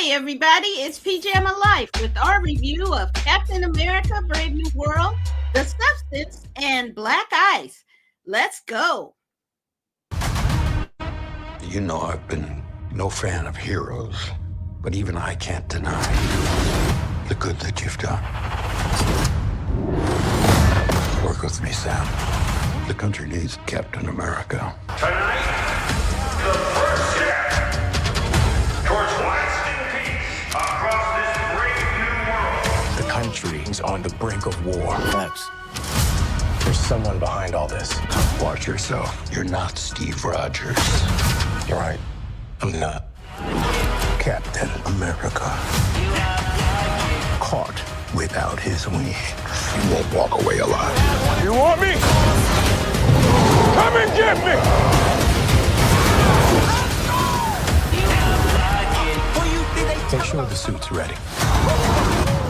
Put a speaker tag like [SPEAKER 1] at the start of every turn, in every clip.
[SPEAKER 1] Hey everybody, it's Pajama Life with our review of Captain America Brave New World, The Substance, and Black Ice. Let's go.
[SPEAKER 2] You know I've been no fan of heroes, but even I can't deny the good that you've done. Work with me, Sam. The country needs Captain America.
[SPEAKER 3] Tonight, the first step towards lasting peace across this brave new world.
[SPEAKER 4] The country is on the brink of war. Max, there's someone behind all this.
[SPEAKER 2] Watch yourself. You're not Steve Rogers.
[SPEAKER 4] You're right. I'm not.
[SPEAKER 2] Captain America. Caught without his wings. You won't walk away alive.
[SPEAKER 4] You want me? Come and get me! Make sure the suit's ready.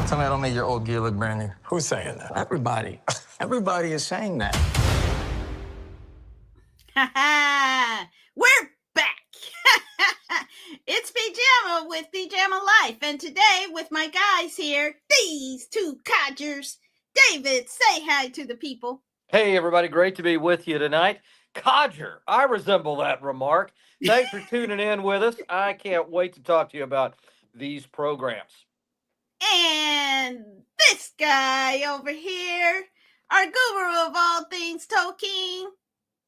[SPEAKER 5] Tell me I don't make your old gear look brand new.
[SPEAKER 4] Who's saying that?
[SPEAKER 5] Everybody. Everybody is saying that.
[SPEAKER 1] We're back. It's Pajama with Pajama Life, and today with my guys here, these two codgers. David, say hi to the people.
[SPEAKER 6] Hey, everybody. Great to be with you tonight. Codger, I resemble that remark. Thanks for tuning in with us. I can't wait to talk to you about these programs.
[SPEAKER 1] And this guy over here, our guru of all things Tolkien.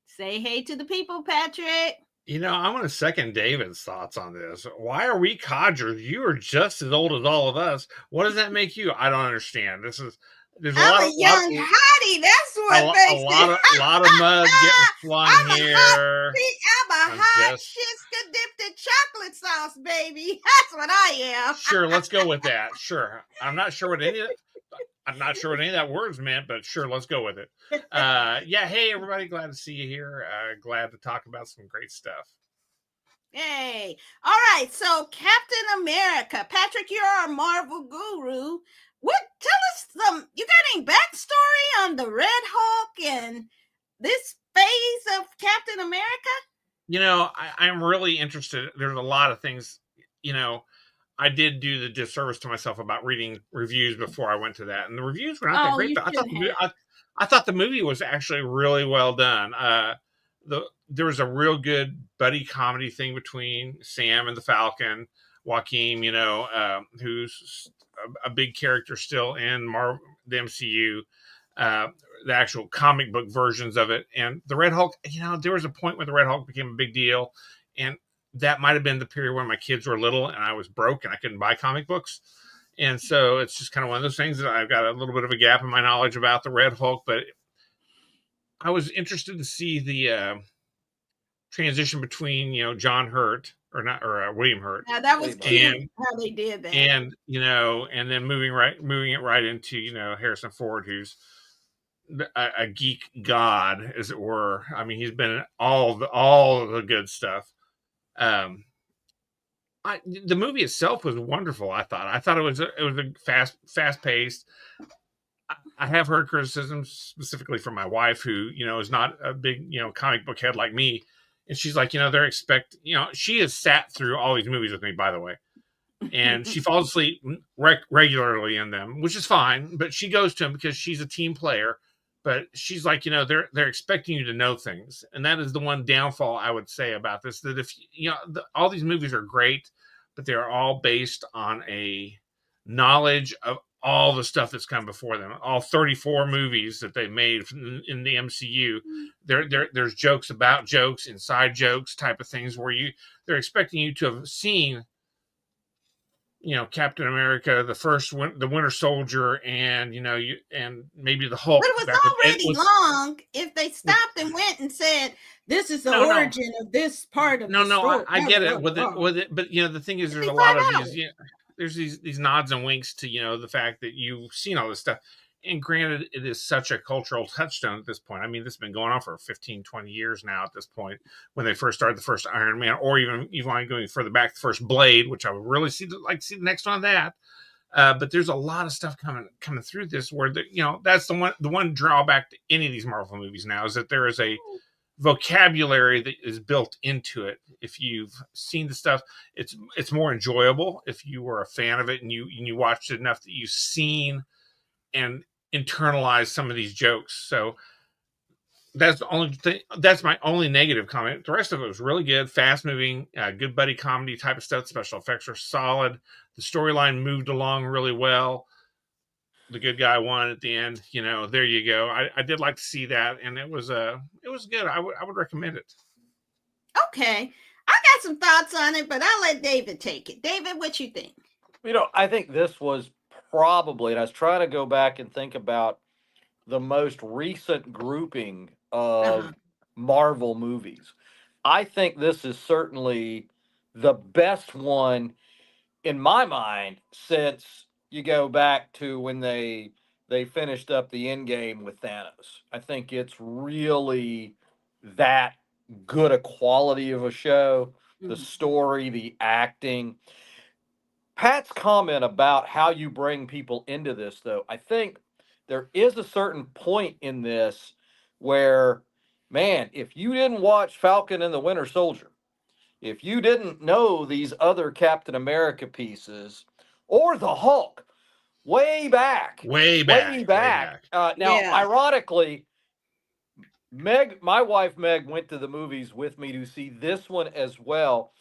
[SPEAKER 1] Say hey to the people, Patrick.
[SPEAKER 7] You know, I'm going to second David's thoughts on this. Why are we codgers? You are just as old as all of us. What does that make you? I don't understand. There's
[SPEAKER 1] I'm a young hottie. That's what makes it.
[SPEAKER 7] A lot of mud getting flung here.
[SPEAKER 1] I'm a hot shiska dipped in chocolate sauce, baby. That's what I am.
[SPEAKER 7] Sure, let's go with that. Sure. I'm not sure what any of that words meant, but sure, let's go with it. Yeah, hey everybody, glad to see you here. Glad to talk about some great stuff.
[SPEAKER 1] Hey. All right, so Captain America. Patrick, you're our Marvel guru. Tell us you got any backstory on the Red Hulk and this phase of Captain America?
[SPEAKER 7] You know, I'm really interested. There's a lot of things, you know, I did do the disservice to myself about reading reviews before I went to that. And the reviews were not that great. But I thought the movie was actually really well done. There was a real good buddy comedy thing between Sam and the Falcon, Joaquin, you know, who's a big character still in the MCU, the actual comic book versions of it. And the Red Hulk, you know, there was a point where the Red Hulk became a big deal. And that might have been the period when my kids were little and I was broke and I couldn't buy comic books. And so it's just kind of one of those things that I've got a little bit of a gap in my knowledge about the Red Hulk. But I was interested to see the transition between, you know, John Hurt or William Hurt.
[SPEAKER 1] Yeah, that was cute how they did that.
[SPEAKER 7] And, you know, and then moving it right into, you know, Harrison Ford, who's a geek god, as it were. I mean, he's been in all the good stuff. The movie itself was wonderful. I thought it was a fast paced. I have heard criticisms specifically from my wife, who, you know, is not a big, you know, comic book head like me. And she's like, you know, she has sat through all these movies with me, by the way. And she falls asleep regularly in them, which is fine. But she goes to them because she's a team player. But she's like, you know, they're expecting you to know things. And that is the one downfall I would say about this, that if, you know, all these movies are great, but they're all based on a knowledge of all the stuff that's come before them. All 34 movies that they made in the MCU, there's jokes about jokes, inside jokes type of things where they're expecting you to have seen, you know, Captain America, the Winter Soldier, and, you know, and maybe the Hulk.
[SPEAKER 1] But it was already long if they stopped and went and said, this is the origin of this part of the story.
[SPEAKER 7] I get it with it. But, you know, the thing is, there's a lot of these, you know, there's these nods and winks to, you know, the fact that you've seen all this stuff. And granted, it is such a cultural touchstone at this point. I mean, this has been going on for 15, 20 years now at this point, when they first started the first Iron Man, or even going further back, the first Blade, which I would really like to see the next one of that. But there's a lot of stuff coming through this where, you know, that's the one drawback to any of these Marvel movies now, is that there is a vocabulary that is built into it. If you've seen the stuff, it's more enjoyable. If you were a fan of it and you watched it enough that you've seen and internalized some of these jokes. So that's the only thing. That's my only negative comment. The rest of it was really good, fast moving, good buddy comedy type of stuff. Special effects are solid. The storyline moved along really well. The good guy won at the end. There you go. I did like to see that, and it was good. I would recommend it.
[SPEAKER 1] Okay, I got some thoughts on it, but I'll let David take it. David, what you think?
[SPEAKER 6] I think this was probably, and I was trying to go back and think about the most recent grouping of Marvel movies. I think this is certainly the best one in my mind since you go back to when they finished up the end game with Thanos. I think it's really that good a quality of a show, the story, the acting. Pat's comment about how you bring people into this, though, I think there is a certain point in this where, man, if you didn't watch Falcon and the Winter Soldier, if you didn't know these other Captain America pieces or the Hulk way back,
[SPEAKER 7] Way back.
[SPEAKER 6] Now, ironically, my wife Meg went to the movies with me to see this one as well.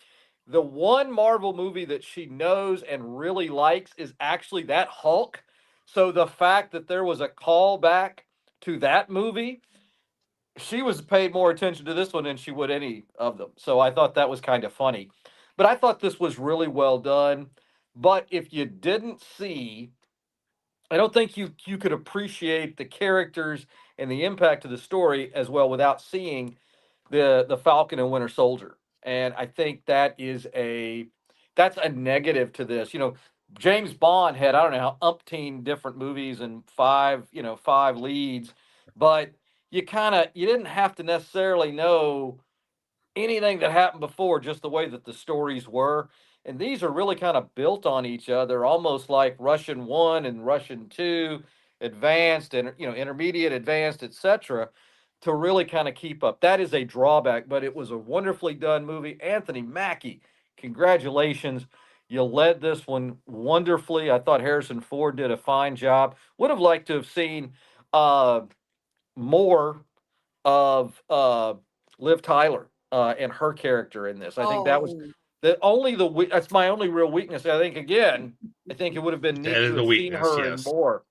[SPEAKER 6] The one Marvel movie that she knows and really likes is actually that Hulk. So the fact that there was a callback to that movie, she was paid more attention to this one than she would any of them. So I thought that was kind of funny. But I thought this was really well done. But if you didn't see, I don't think you could appreciate the characters and the impact of the story as well without seeing the Falcon and Winter Soldier. And I think that's a negative to this. James Bond had, I don't know, how umpteen different movies and five leads, but you didn't have to necessarily know anything that happened before, just the way that the stories were. And these are really kind of built on each other, almost like Russian 1 and Russian 2, advanced and intermediate, advanced, etc., to really kind of keep up. That is a drawback, but it was a wonderfully done movie. Anthony Mackie, congratulations. You led this one wonderfully. I thought Harrison Ford did a fine job. Would have liked to have seen more of Liv Tyler and her character in this. I think that was that's my only real weakness. I think it would have been neat to have seen her in more,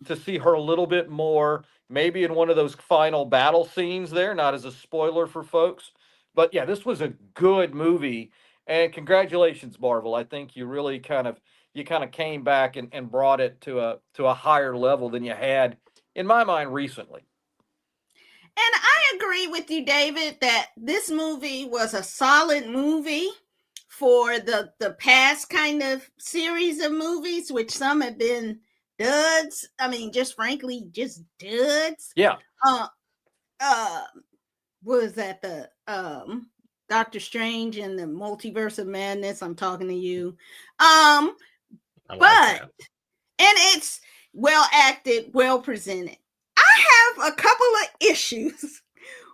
[SPEAKER 6] to see her a little bit more, maybe in one of those final battle scenes there, not as a spoiler for folks. But yeah, this was a good movie, and congratulations, Marvel. I think you really kind of came back and brought it to a higher level than you had, in my mind, recently.
[SPEAKER 1] And I agree with you, David, that this movie was a solid movie for the past kind of series of movies, which some have been duds. I mean, just frankly, just duds.
[SPEAKER 6] Yeah.
[SPEAKER 1] Was that the Doctor Strange and the Multiverse of Madness? I'm talking to you. And it's well acted, well presented. I have a couple of issues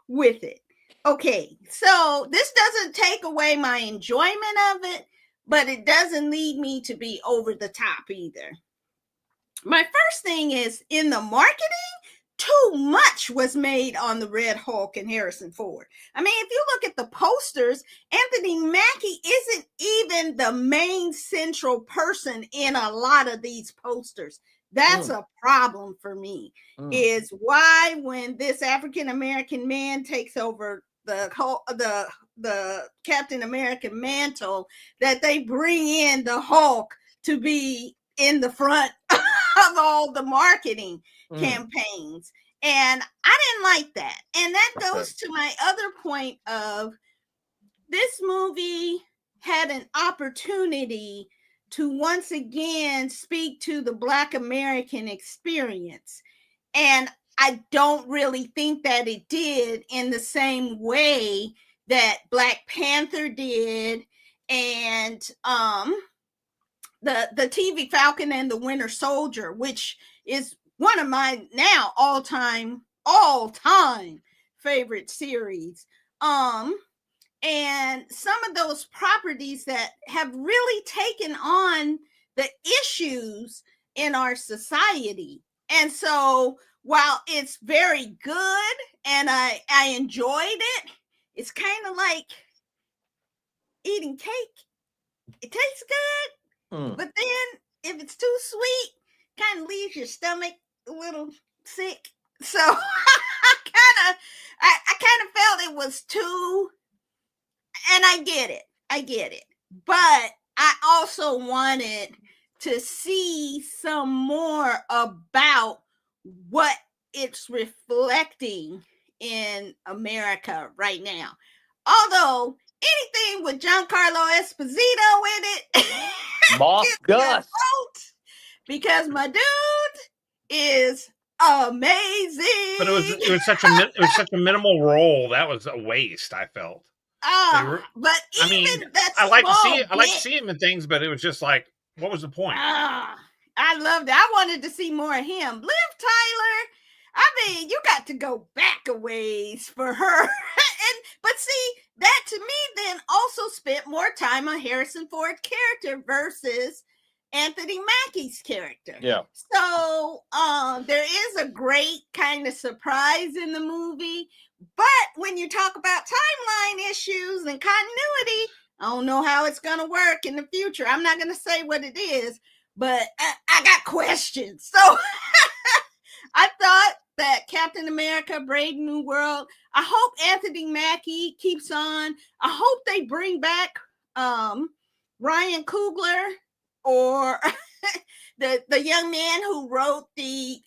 [SPEAKER 1] with it. Okay, so this doesn't take away my enjoyment of it, but it doesn't lead me to be over the top either. My first thing is, in the marketing, too much was made on the Red Hulk and Harrison Ford. I mean, if you look at the posters, Anthony Mackie isn't even the main central person in a lot of these posters. That's a problem for me. Is why when this African American man takes over the Captain America mantle, that they bring in the Hulk to be in the front of all the marketing campaigns. And I didn't like that. And that goes to my other point of, this movie had an opportunity to once again speak to the Black American experience. And I don't really think that it did in the same way that Black Panther did, and the TV Falcon and the Winter Soldier, which is one of my now all-time favorite series. And some of those properties that have really taken on the issues in our society. And so while it's very good and I enjoyed it, it's kind of like eating cake. It tastes good, but then if it's too sweet, kind of leaves your stomach a little sick. So I kind of felt it was too, and I get it, but I also wanted to see some more about what it's reflecting in America right now. Although anything with Giancarlo Esposito in it,
[SPEAKER 6] Moss
[SPEAKER 1] gets me a
[SPEAKER 6] Gus.
[SPEAKER 1] vote, because my dude is amazing.
[SPEAKER 7] But it was such a minimal role. That was a waste, I felt.
[SPEAKER 1] But even that
[SPEAKER 7] I like to see
[SPEAKER 1] small
[SPEAKER 7] it. I like to
[SPEAKER 1] bit,
[SPEAKER 7] see him in things, but it was just like, what was the point?
[SPEAKER 1] I loved it. I wanted to see more of him. Liv Tyler, I mean, you got to go back a ways for her. But see, that to me then also spent more time on Harrison Ford's character versus Anthony Mackie's character.
[SPEAKER 6] Yeah.
[SPEAKER 1] So there is a great kind of surprise in the movie. But when you talk about timeline issues and continuity, I don't know how it's going to work in the future. I'm not going to say what it is, but I got questions. So I thought that Captain America, Brave New World, I hope Anthony Mackie keeps on. I hope they bring back Ryan Coogler, or the young man who wrote the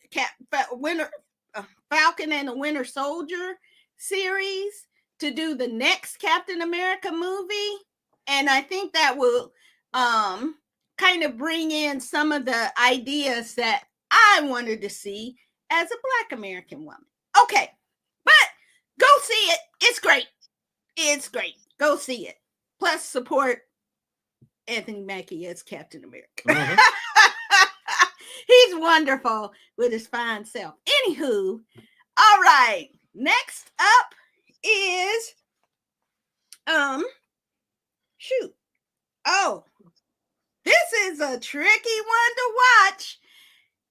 [SPEAKER 1] Falcon and the Winter Soldier series, to do the next Captain America movie. And I think that will kind of bring in some of the ideas that I wanted to see as a Black American woman. Okay, but go see it. It's great. It's great. Go see it. Plus support Anthony Mackie as Captain America. Mm-hmm. He's wonderful with his fine self. Anywho, all right. Next up is shoot. Oh, this is a tricky one to watch.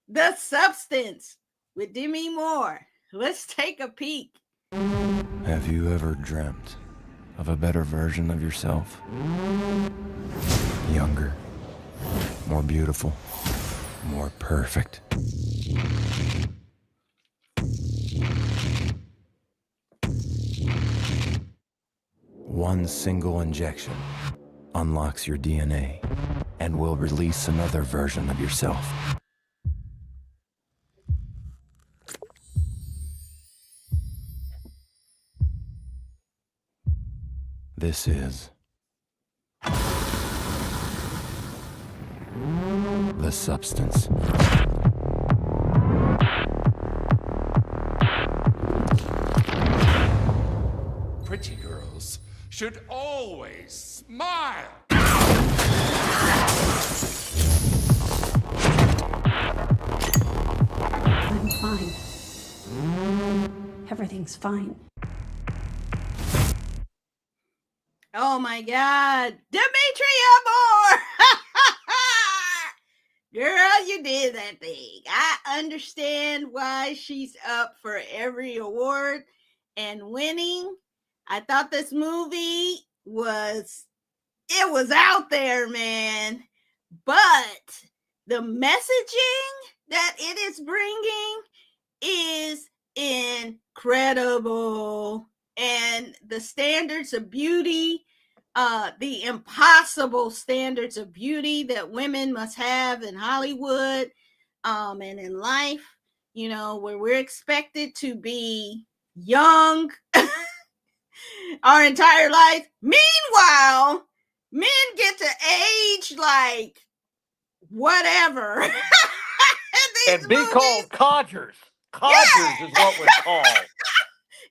[SPEAKER 1] The Substance with Demi Moore. Let's take a peek.
[SPEAKER 8] Have you ever dreamt of a better version of yourself? Younger, more beautiful, more perfect. One single injection unlocks your DNA and will release another version of yourself. This is The Substance.
[SPEAKER 9] Pretty girls should always smile.
[SPEAKER 10] I'm fine. Everything's fine.
[SPEAKER 1] Oh my God, Demetria Moore! Girl, you did that thing. I understand why she's up for every award and winning. I thought this movie was out there, man. But the messaging that it is bringing is incredible. And the standards of beauty, the impossible standards of beauty that women must have in Hollywood and in life, you know, where we're expected to be young our entire life. Meanwhile, men get to age like whatever.
[SPEAKER 6] And be called codgers. Codgers is what we're called.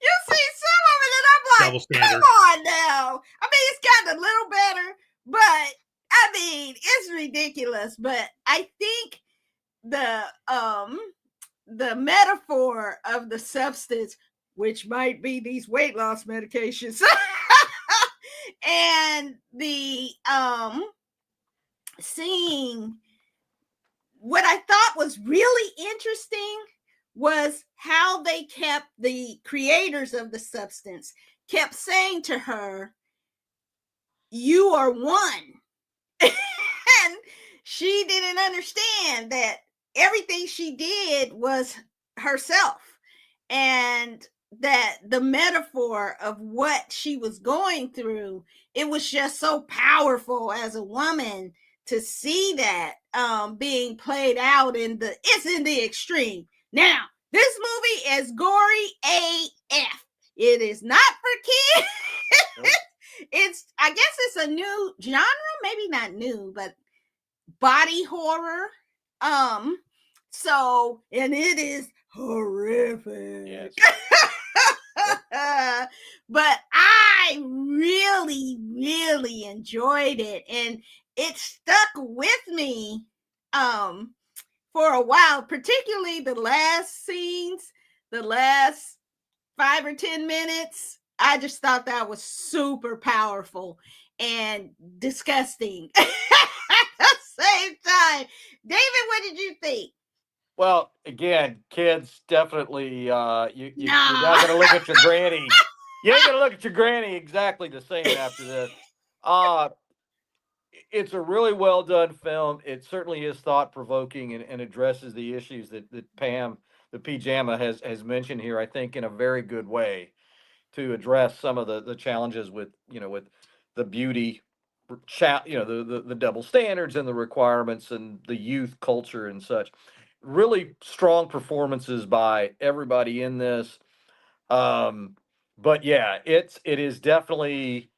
[SPEAKER 1] You see some of it, and I'm like, come on now. I mean, it's gotten a little better, but I mean, it's ridiculous. But I think the metaphor of The Substance which might be these weight loss medications. And the seeing what I thought was really interesting was how they kept the creators of the substance kept saying to her, you are one. And she didn't understand that everything she did was herself, and that the metaphor of what she was going through, it was just so powerful as a woman to see that being played out it's in the extreme. Now, this movie is gory AF. It is not for kids. I guess it's a new genre, maybe not new, but body horror. So, and it is horrific. Yes. But I really, really enjoyed it, and it stuck with me for a while, particularly the last scenes, the last 5 or 10 minutes. I just thought that was super powerful and disgusting at the same time. David, what did you think?
[SPEAKER 6] Well, again, kids definitely. You're not going to look at your granny. You ain't going to look at your granny exactly the same after this. It's a really well done film. It certainly is thought provoking and addresses the issues that Pam, the Pajama, has mentioned here. I think in a very good way to address some of the challenges with with the beauty, the double standards and the requirements and the youth culture and such. Really strong performances by everybody in this. But yeah, it is definitely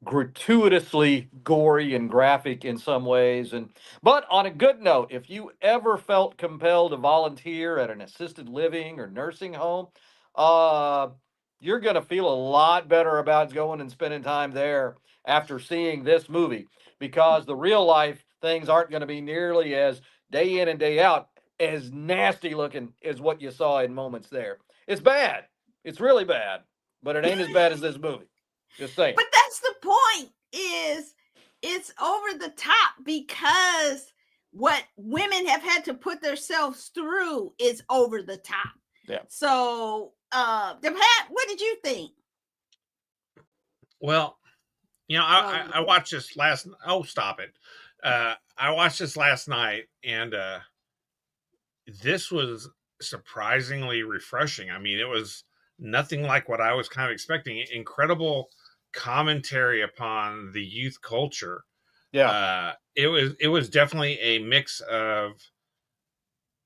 [SPEAKER 6] gratuitously gory and graphic in some ways. But on a good note, if you ever felt compelled to volunteer at an assisted living or nursing home, you're going to feel a lot better about going and spending time there after seeing this movie, because the real life things aren't going to be nearly as day in and day out as nasty looking as what you saw in moments there. It's bad. It's really bad, but it ain't as bad as this movie. Just saying.
[SPEAKER 1] But that's the point, is it's over the top because what women have had to put themselves through is over the top.
[SPEAKER 6] Yeah.
[SPEAKER 1] So, Pat, what did you think?
[SPEAKER 7] Well, I watched this last. Oh, stop it! I watched this last night, and this was surprisingly refreshing. I mean, it was nothing like what I was kind of expecting. Incredible commentary upon the youth culture.
[SPEAKER 6] Yeah.
[SPEAKER 7] It was definitely a mix of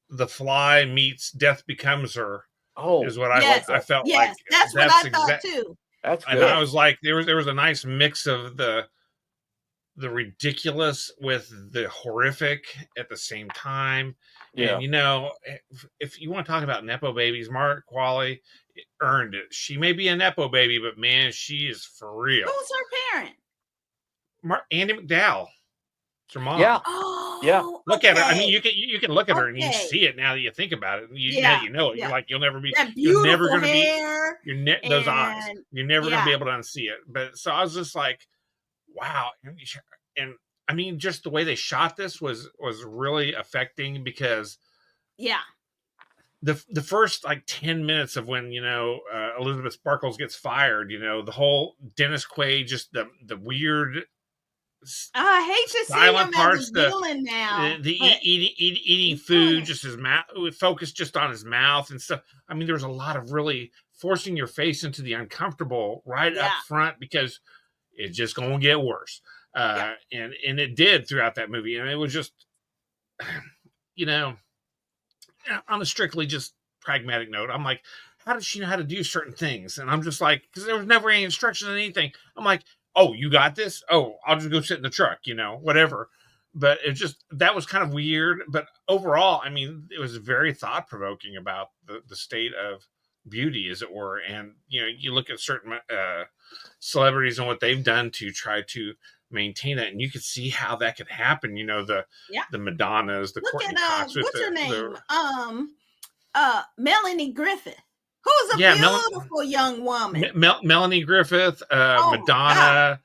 [SPEAKER 7] The Fly meets Death Becomes Her. Is what I felt like.
[SPEAKER 1] That's what I thought too.
[SPEAKER 6] That's good.
[SPEAKER 7] And I was like, there was a nice mix of the ridiculous with the horrific at the same time.
[SPEAKER 6] Yeah.
[SPEAKER 7] And if you want to talk about Nepo babies, Mark Qualley earned it. She may be a Nepo baby, but man, she is for real.
[SPEAKER 1] Who's her parent?
[SPEAKER 7] Andy McDowell. It's her mom.
[SPEAKER 6] Yeah.
[SPEAKER 1] Oh,
[SPEAKER 6] yeah.
[SPEAKER 7] Look at her. I mean, you can look at her and you see it now that you think about it. Now that you know it.
[SPEAKER 1] Yeah.
[SPEAKER 7] You're like, you'll never be.
[SPEAKER 1] That
[SPEAKER 7] You're never
[SPEAKER 1] beautiful
[SPEAKER 7] going to
[SPEAKER 1] hair
[SPEAKER 7] be. Those eyes. You're never going to be
[SPEAKER 1] yeah.
[SPEAKER 7] able to unsee it. But so I was just like, wow. And I mean, just the way they shot this was really affecting, because the first like 10 minutes of when Elizabeth Sparkles gets fired, the whole Dennis Quaid, just the weird.
[SPEAKER 1] I hate to see him as a villain now.
[SPEAKER 7] Eating food, just his mouth, focused just on his mouth and stuff. I mean, there was a lot of really forcing your face into the uncomfortable right up front, because it's just going to get worse. And it did throughout that movie. And it was just, on a strictly just pragmatic note, I'm like, how does she know how to do certain things? And I'm just like, because there was never any instructions on anything. I'm like, oh, you got this? Oh, I'll just go sit in the truck, whatever. But it just, that was kind of weird. But overall, I mean, it was very thought provoking about the state of beauty, as it were. And, you look at certain celebrities and what they've done to try to maintain that, and you could see how that could happen. The Madonnas, the Courtney Cox.
[SPEAKER 1] What's her name? Melanie Griffith. Who's a
[SPEAKER 7] Yeah,
[SPEAKER 1] beautiful young woman.
[SPEAKER 7] Melanie Griffith,
[SPEAKER 1] Oh my God.
[SPEAKER 7] Madonna,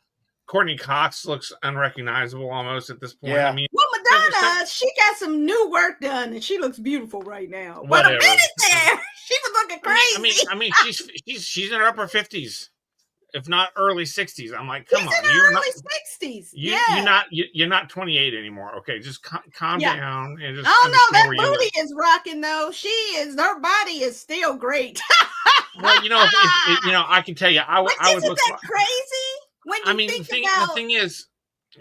[SPEAKER 7] Courtney Cox looks unrecognizable almost at this point.
[SPEAKER 6] Yeah.
[SPEAKER 7] I mean,
[SPEAKER 1] Well, Madonna, she got some new work done and she looks beautiful right now. But a
[SPEAKER 7] Whatever.
[SPEAKER 1] minute there, she was looking crazy.
[SPEAKER 7] I mean, she's in her upper 50s, if not early 60s. I'm like, come
[SPEAKER 1] She's
[SPEAKER 7] on,
[SPEAKER 1] in her
[SPEAKER 7] you're
[SPEAKER 1] early
[SPEAKER 7] not
[SPEAKER 1] 60s. Yeah.
[SPEAKER 7] you're not 28 anymore. Okay, just calm
[SPEAKER 1] Yeah.
[SPEAKER 7] down and just
[SPEAKER 1] Oh no, that
[SPEAKER 7] understand where you
[SPEAKER 1] booty
[SPEAKER 7] live.
[SPEAKER 1] is rocking though. Her body is still great.
[SPEAKER 7] Well, if I can tell you, I
[SPEAKER 1] But
[SPEAKER 7] would
[SPEAKER 1] isn't
[SPEAKER 7] look.
[SPEAKER 1] that crazy when you
[SPEAKER 7] I mean,
[SPEAKER 1] think
[SPEAKER 7] the
[SPEAKER 1] about?
[SPEAKER 7] thing is,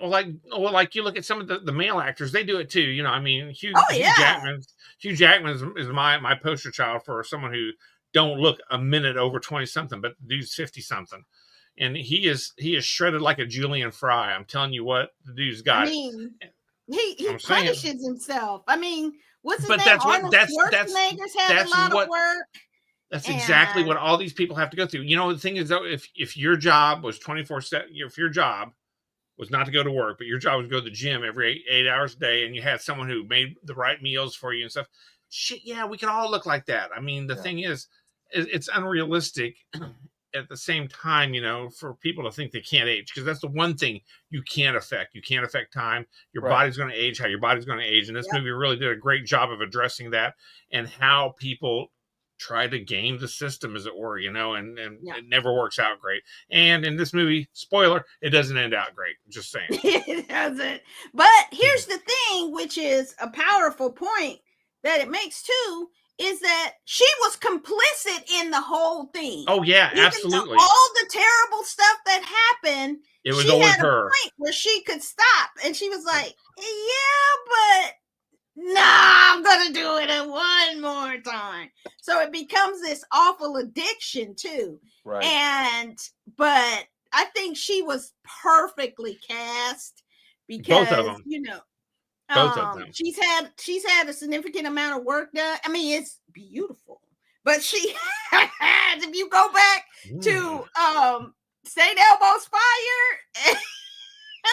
[SPEAKER 7] like you look at some of the male actors, they do it too. I mean,
[SPEAKER 1] Oh yeah.
[SPEAKER 7] Hugh Jackman is my poster child for someone who don't look a minute over 20 something, but the dude's 50 something, and he is shredded like a Julian Fry. I'm telling you what, the dude's got
[SPEAKER 1] I
[SPEAKER 7] it.
[SPEAKER 1] mean, he
[SPEAKER 7] I'm saying.
[SPEAKER 1] punishes himself. I mean, what's his
[SPEAKER 7] But
[SPEAKER 1] name?
[SPEAKER 7] that's what
[SPEAKER 1] Arnold
[SPEAKER 7] that's
[SPEAKER 1] Schwarzenegger's had
[SPEAKER 7] that's
[SPEAKER 1] a lot
[SPEAKER 7] what
[SPEAKER 1] of work.
[SPEAKER 7] that's exactly
[SPEAKER 1] And
[SPEAKER 7] what all these people have to go through. The thing is though, if your job was 24/7, if your job was not to go to work, but your job was to go to the gym every 8 hours a day, and you had someone who made the right meals for you and stuff. Shit, yeah, we can all look like that. I mean, the thing is, it's unrealistic at the same time, for people to think they can't age, because that's the one thing you can't affect. You can't affect time. Your body's going to age how your body's going to age. And this movie really did a great job of addressing that and how people try to game the system, as it were, and it never works out great. And in this movie, spoiler, it doesn't end out great. Just saying.
[SPEAKER 1] It doesn't. But here's the thing, which is a powerful point that it makes too, is that she was complicit in the whole thing.
[SPEAKER 7] Oh yeah,
[SPEAKER 1] Even
[SPEAKER 7] absolutely.
[SPEAKER 1] All the terrible stuff that happened,
[SPEAKER 7] it was
[SPEAKER 1] she
[SPEAKER 7] always
[SPEAKER 1] had a
[SPEAKER 7] her
[SPEAKER 1] point where she could stop, and she was like, "Yeah, but nah, I'm gonna do it one more time." So it becomes this awful addiction too.
[SPEAKER 6] Right.
[SPEAKER 1] But I think she was perfectly cast because
[SPEAKER 7] both of them. Both of them.
[SPEAKER 1] She's had a significant amount of work done. I mean, it's beautiful, but she has. If you go back to St. Elmo's Fire and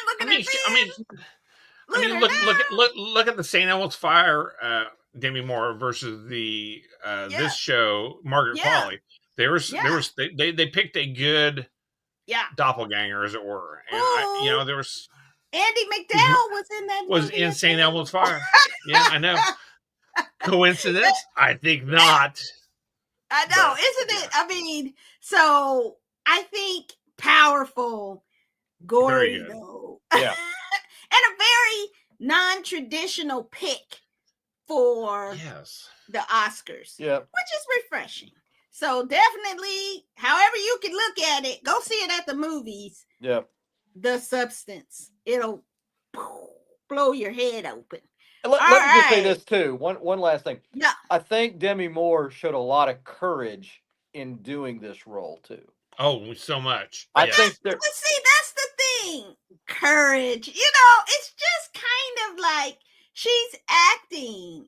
[SPEAKER 1] look at
[SPEAKER 7] look at the St. Elmo's Fire, Demi Moore versus the this show, Margaret Qualley. They picked a good doppelganger, as it were, and there was.
[SPEAKER 1] Andy McDowell was in that movie.
[SPEAKER 7] Was in St. Elmo's Fire. Yeah, I know. Coincidence? I think not.
[SPEAKER 1] I know, isn't it? I mean, so I think powerful, gory though.
[SPEAKER 6] Yeah.
[SPEAKER 1] And a very non-traditional pick for the Oscars.
[SPEAKER 6] Yeah.
[SPEAKER 1] Which is refreshing. So definitely, however you can look at it, go see it at the movies.
[SPEAKER 6] Yeah.
[SPEAKER 1] The Substance. It'll blow your head open.
[SPEAKER 6] Let me just say this too. One last thing.
[SPEAKER 1] Yeah.
[SPEAKER 6] I think Demi Moore showed a lot of courage in doing this role too.
[SPEAKER 7] Oh, so much.
[SPEAKER 6] I think
[SPEAKER 1] but see, that's the thing. Courage. It's just kind of like she's acting.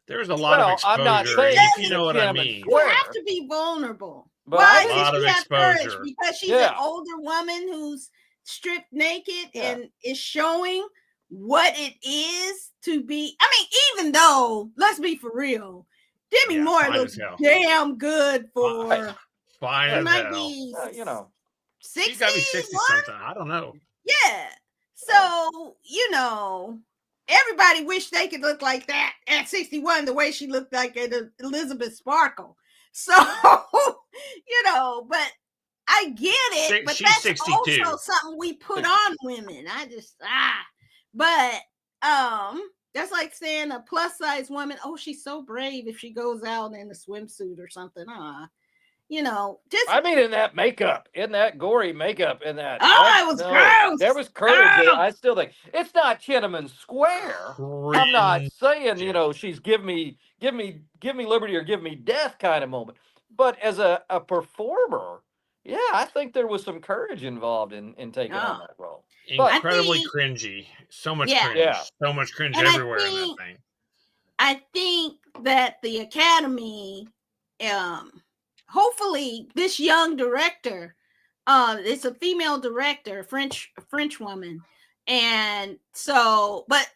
[SPEAKER 7] There's a lot of exposure.
[SPEAKER 6] I'm not saying
[SPEAKER 7] you know what I mean.
[SPEAKER 1] You have to be vulnerable.
[SPEAKER 6] But
[SPEAKER 1] why
[SPEAKER 7] a lot of exposure.
[SPEAKER 1] Because she's an older woman who's stripped naked and is showing what it is to be. I mean, even though, let's be for real, Demi Moore looks damn good for
[SPEAKER 7] fine as hell.
[SPEAKER 1] 60,
[SPEAKER 7] she's got to be 60 something. I don't know.
[SPEAKER 1] Yeah. So, everybody wished they could look like that at 61, the way she looked like at Elizabeth Sparkle. So, but I get it. But
[SPEAKER 7] she's
[SPEAKER 1] that's
[SPEAKER 7] 62.
[SPEAKER 1] also something we put on women. But that's like saying a plus size woman, oh, she's so brave if she goes out in a swimsuit or something.
[SPEAKER 6] I mean, in that makeup, in that gory makeup, in that.
[SPEAKER 1] Oh, it was gross.
[SPEAKER 6] There was courage. I still think it's not Tiananmen Square. I'm not saying she's give me liberty or give me death kind of moment, but as a performer, I think there was some courage involved in taking on that role.
[SPEAKER 7] Incredibly cringy. So much cringe. So much cringe everywhere in that thing.
[SPEAKER 1] I think that the Academy, hopefully this young director, it's a female director, French woman. And so, but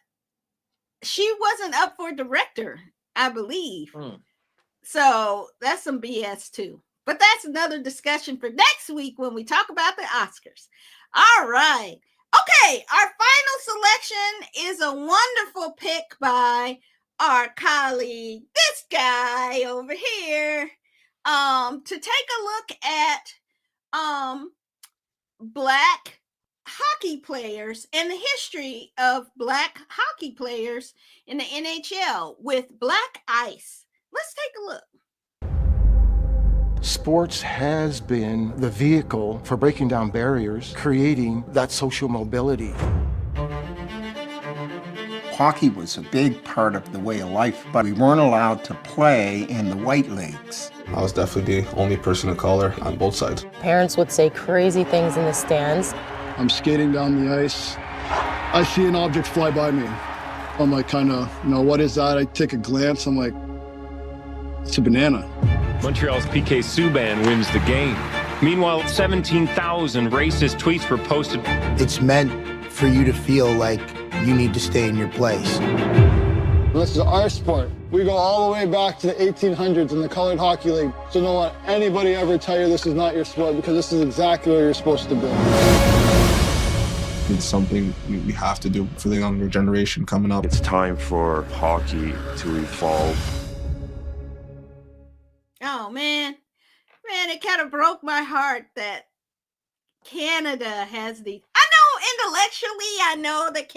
[SPEAKER 1] she wasn't up for director, I believe. So that's some BS too. But that's another discussion for next week when we talk about the Oscars. All right. Okay, our final selection is a wonderful pick by our colleague, this guy over here, to take a look at Black hockey players and the history of Black hockey players in the NHL with Black Ice. Let's take a look.
[SPEAKER 11] Sports has been the vehicle for breaking down barriers, creating that social mobility.
[SPEAKER 12] Hockey was a big part of the way of life, but we weren't allowed to play in the white leagues.
[SPEAKER 13] I was definitely the only person of color on both sides.
[SPEAKER 14] Parents would say crazy things in the stands.
[SPEAKER 15] I'm skating down the ice. I see an object fly by me. I'm like, what is that? I take a glance. I'm like, it's a banana.
[SPEAKER 16] Montreal's PK Subban wins the game. Meanwhile, 17,000 racist tweets were posted.
[SPEAKER 17] It's meant for you to feel like you need to stay in your place.
[SPEAKER 15] This is our sport. We go all the way back to the 1800s in the Colored Hockey League. So don't let anybody ever tell you this is not your sport, because this is exactly where you're supposed to be.
[SPEAKER 13] It's something we have to do for the younger generation coming up.
[SPEAKER 18] It's time for hockey to evolve.
[SPEAKER 1] Oh, man, it kind of broke my heart that Canada has these. I know intellectually, I know that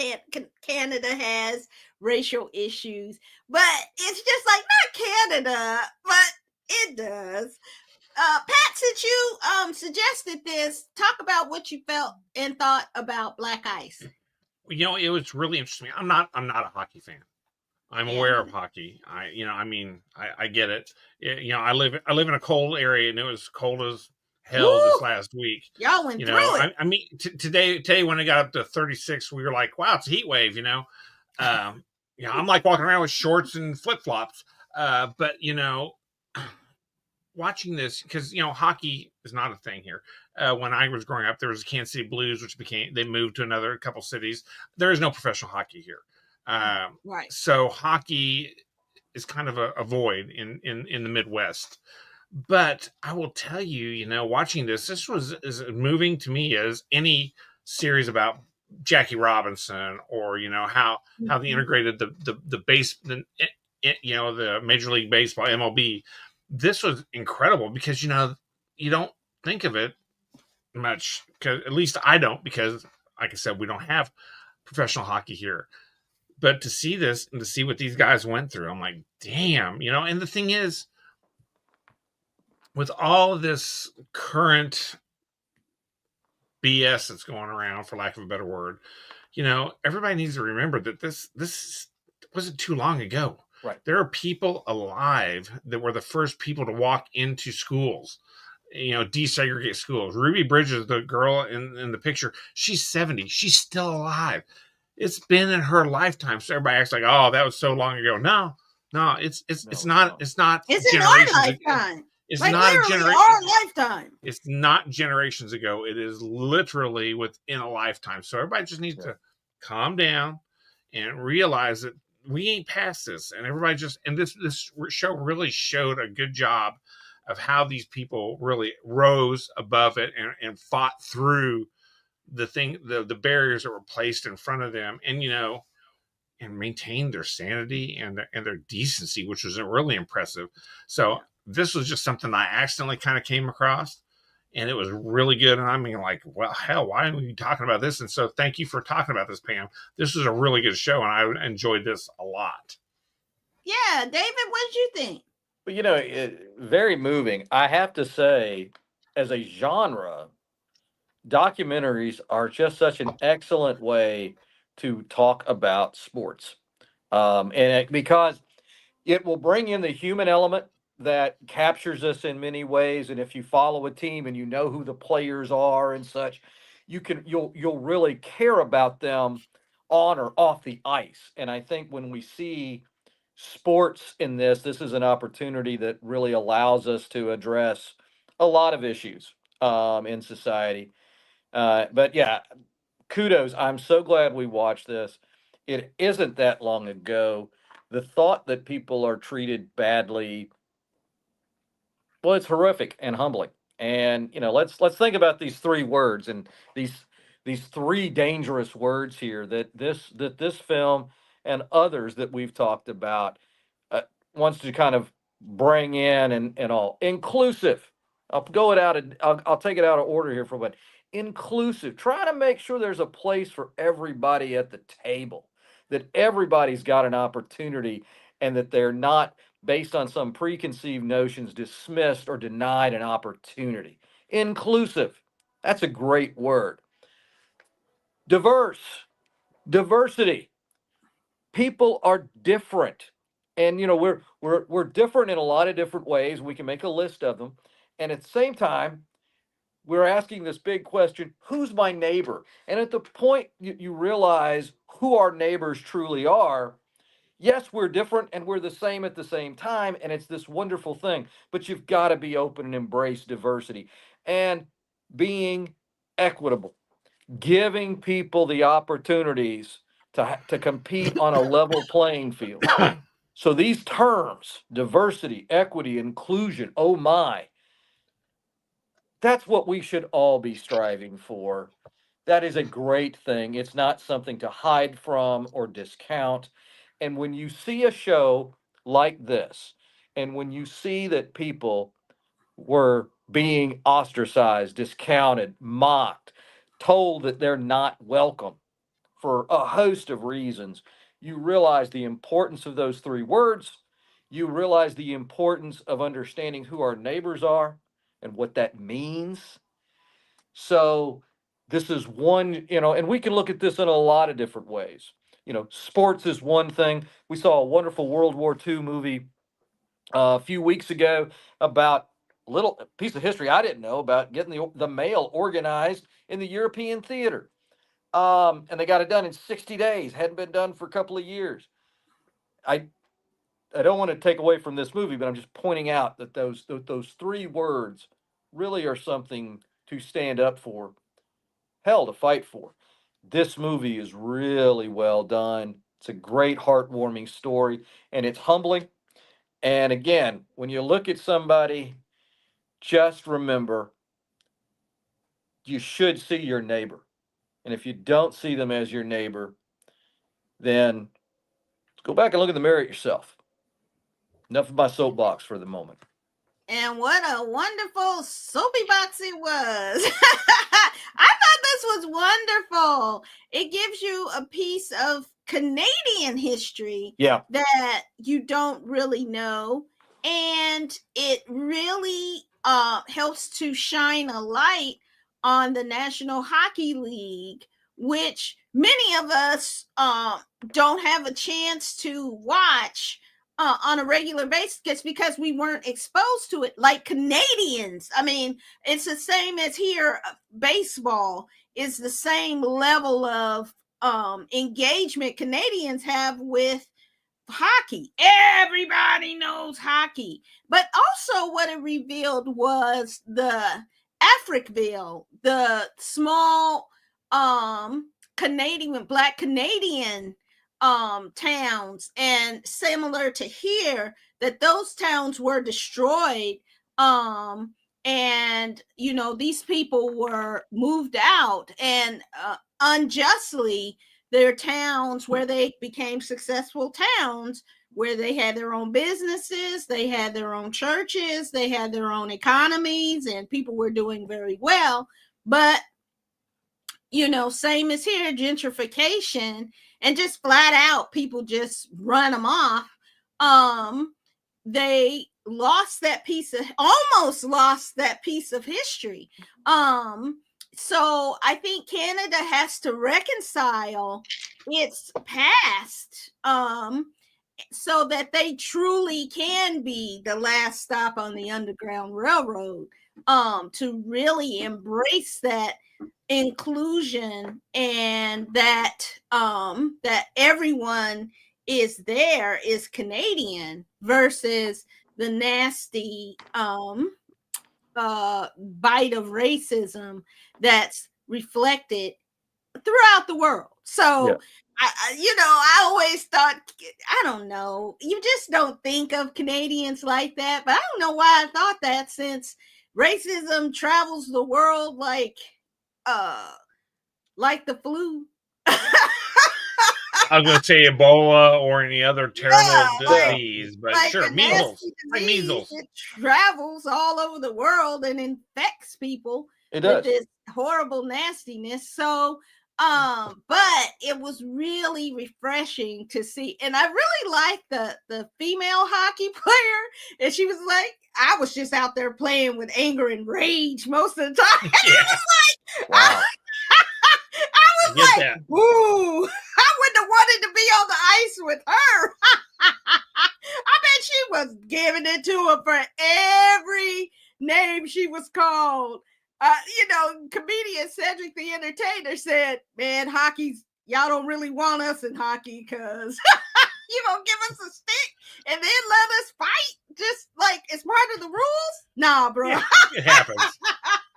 [SPEAKER 1] Canada has racial issues, but it's just like not Canada, but it does. Pat, since you suggested this, talk about what you felt and thought about Black Ice.
[SPEAKER 7] It was really interesting. I'm not a hockey fan. I'm aware of hockey. I get it. I live in a cold area, and it was cold as hell this last week.
[SPEAKER 1] Y'all went through it.
[SPEAKER 7] Today when it got up to 36, we were like, wow, it's a heat wave, I'm like walking around with shorts and flip-flops. But watching this, because hockey is not a thing here. When I was growing up, there was the Kansas City Blues, they moved to a couple cities. There is no professional hockey here.
[SPEAKER 1] Right.
[SPEAKER 7] So hockey is kind of a void in the Midwest. But I will tell you, watching this was as moving to me as any series about Jackie Robinson, or how they integrated the Major League Baseball, MLB. This was incredible because you don't think of it much, because at least I don't, because like I said, we don't have professional hockey here. But to see this and to see what these guys went through, I'm like, damn, and the thing is, with all of this current BS that's going around, for lack of a better word, everybody needs to remember that this wasn't too long ago.
[SPEAKER 6] Right.
[SPEAKER 7] There are people alive that were the first people to walk into schools, desegregate schools. Ruby Bridges, the girl in the picture, she's 70. She's still alive. It's been in her lifetime. So everybody acts like, oh, that was so long ago. No, it's not. It's
[SPEAKER 1] in our lifetime.
[SPEAKER 7] It's
[SPEAKER 1] like
[SPEAKER 7] not
[SPEAKER 1] literally
[SPEAKER 7] a generation.
[SPEAKER 1] our lifetime.
[SPEAKER 7] It's not generations ago. It is literally within a lifetime. So everybody just needs to calm down and realize that we ain't past this. And everybody this show really showed a good job of how these people really rose above it and fought through the barriers that were placed in front of them, and and maintained their sanity and their decency, which was really impressive. So this was just something I accidentally kind of came across, and it was really good. And I mean, like, well, hell, why are we talking about this? And so thank you for talking about this, Pam. This was a really good show, and I enjoyed this a lot.
[SPEAKER 1] Yeah, David, what did you think?
[SPEAKER 6] Well, very moving. I have to say, as a genre, documentaries are just such an excellent way to talk about sports. Because it will bring in the human element that captures us in many ways. And if you follow a team and you know who the players are and such, you'll really care about them on or off the ice. And I think when we see sports in this is an opportunity that really allows us to address a lot of issues in society. But yeah, kudos. I'm so glad we watched this. It isn't that long ago. The thought that people are treated badly Well, it's horrific and humbling. And let's think about these three words and these three dangerous words here that this film and others that we've talked about uh, wants to kind of bring in and all inclusive. I'll take it out of order here for a minute. Inclusive. Try to make sure there's a place for everybody at the table, that everybody's got an opportunity, and that they're not based on some preconceived notions dismissed or denied an opportunity. Inclusive. That's a great word. Diverse. Diversity. People are different. And we're different in a lot of different ways. We can make a list of them. And at the same time, we're asking this big question, who's my neighbor? And at the point you realize who our neighbors truly are, yes, we're different and we're the same at the same time. And it's this wonderful thing. But you've got to be open and embrace diversity and being equitable, giving people the opportunities to compete on a level playing field. So these terms, diversity, equity, inclusion, oh my, that's what we should all be striving for. That is a great thing. It's not something to hide from or discount. And when you see a show like this, and when you see that people were being ostracized, discounted, mocked, told that they're not welcome for a host of reasons, you realize the importance of those three words. You realize the importance of understanding who our neighbors are and what that means. So this is one, and we can look at this in a lot of different ways. Sports is one thing. We saw a wonderful World War II movie a few weeks ago about a little piece of history I didn't know about getting the mail organized in the European theater. And they got it done in 60 days. Hadn't been done for a couple of years. I don't want to take away from this movie, but I'm just pointing out that those three words really are something to stand up for, hell, to fight for. This movie is really well done. It's a great, heartwarming story, and it's humbling. And again, when you look at somebody, just remember you should see your neighbor. And if you don't see them as your neighbor, then go back and look in the mirror at yourself. Enough of my soapbox for the moment.
[SPEAKER 1] And what a wonderful soapy box it was. I thought this was wonderful. It gives you a piece of Canadian history that you don't really know. And it really helps to shine a light on the National Hockey League, which many of us don't have a chance to watch on a regular basis because we weren't exposed to it like Canadians. I mean, it's the same as here. Baseball is the same level of engagement Canadians have with hockey. Everybody knows hockey. But also what it revealed was the Africville, the small Black Canadian towns, and similar to here, that those towns were destroyed, and these people were moved out, and unjustly their towns where they became successful towns, where they had their own businesses, they had their own churches, they had their own economies, and people were doing very well. But same as here, gentrification, and just flat out people just run them off. They almost lost that piece of history. So I think Canada has to reconcile its past, so that they truly can be the last stop on the Underground Railroad, to really embrace that inclusion, and that everyone is Canadian, versus the nasty bite of racism that's reflected throughout the world. So I always thought, I don't know, you just don't think of Canadians like that, but I don't know why I thought that, since racism travels the world like the flu.
[SPEAKER 7] I was going to say Ebola or any other terrible
[SPEAKER 1] like,
[SPEAKER 7] disease, but
[SPEAKER 1] like
[SPEAKER 7] sure,
[SPEAKER 1] a
[SPEAKER 7] measles.
[SPEAKER 1] nasty
[SPEAKER 7] Like
[SPEAKER 1] disease,
[SPEAKER 7] measles.
[SPEAKER 1] it travels all over the world and infects people
[SPEAKER 6] It
[SPEAKER 1] with
[SPEAKER 6] does.
[SPEAKER 1] this horrible nastiness. So but it was really refreshing to see, and I really liked the female hockey player, and she was like, I was just out there playing with anger and rage most of the time.
[SPEAKER 7] Yeah.
[SPEAKER 1] I was like,
[SPEAKER 6] wow.
[SPEAKER 1] I was like,
[SPEAKER 7] that.
[SPEAKER 1] ooh, I wouldn't have wanted to be on the ice with her. I bet she was giving it to her for every name she was called. Comedian Cedric the Entertainer said, man, y'all don't really want us in hockey because you don't give us a stick and then let us fight just like it's part of the rules. Nah, bro.
[SPEAKER 7] Yeah, it happens.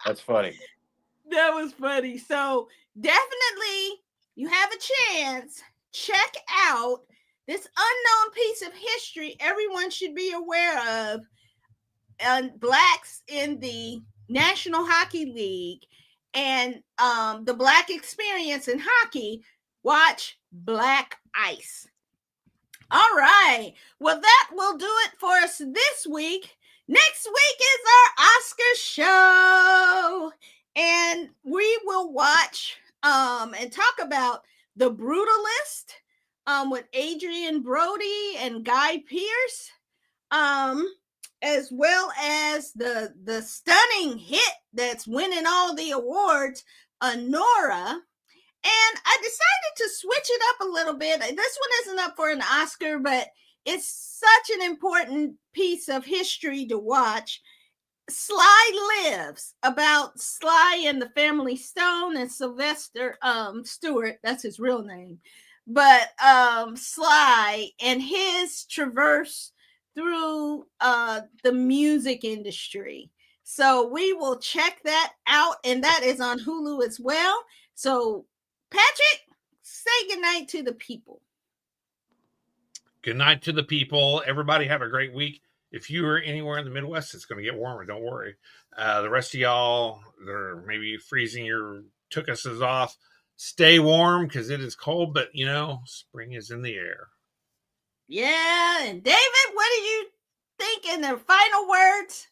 [SPEAKER 6] That's funny.
[SPEAKER 1] That was funny. So definitely, you have a chance, check out this unknown piece of history everyone should be aware of, and Blacks in the National Hockey League and the Black experience in hockey. Watch Black Ice. All right. Well, that will do it for us this week. Next week is our Oscar show, and we will watch and talk about The Brutalist with Adrian Brody and Guy Pearce, as well as the stunning hit that's winning all the awards, Nora. And I decided to switch it up a little bit. This one isn't up for an Oscar, but it's such an important piece of history to watch. Sly Lives, about Sly and the Family Stone and Sylvester Stewart, that's his real name. But Sly and his traverse through the music industry. So we will check that out, and that is on Hulu as well. So Patrick, say goodnight to the people.
[SPEAKER 7] Good night to the people. Everybody have a great week. If you are anywhere in the Midwest, it's going to get warmer. Don't worry. The rest of y'all, they're maybe freezing your tukuses off. Stay warm because it is cold, but spring is in the air.
[SPEAKER 1] Yeah. And David, what do you think in the final words?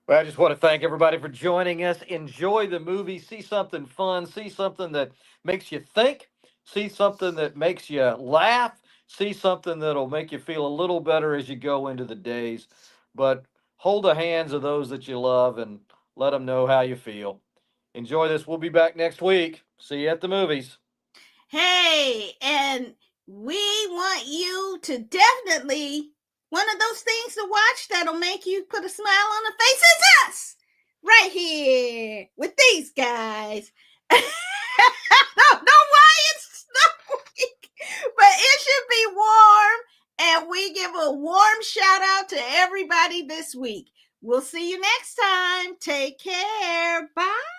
[SPEAKER 6] Well, I just want to thank everybody for joining us. Enjoy the movie. See something fun. See something that makes you think. See something that makes you laugh. See something that'll make you feel a little better as you go into the days. But hold the hands of those that you love and let them know how you feel. Enjoy this. We'll be back next week. See you at the movies.
[SPEAKER 1] Hey, and we want you to definitely, one of those things to watch that'll make you put a smile on the face is us right here with these guys. I don't know why it's snowing, but it should be warm, and we give a warm shout out to everybody this week. We'll see you next time. Take care. Bye.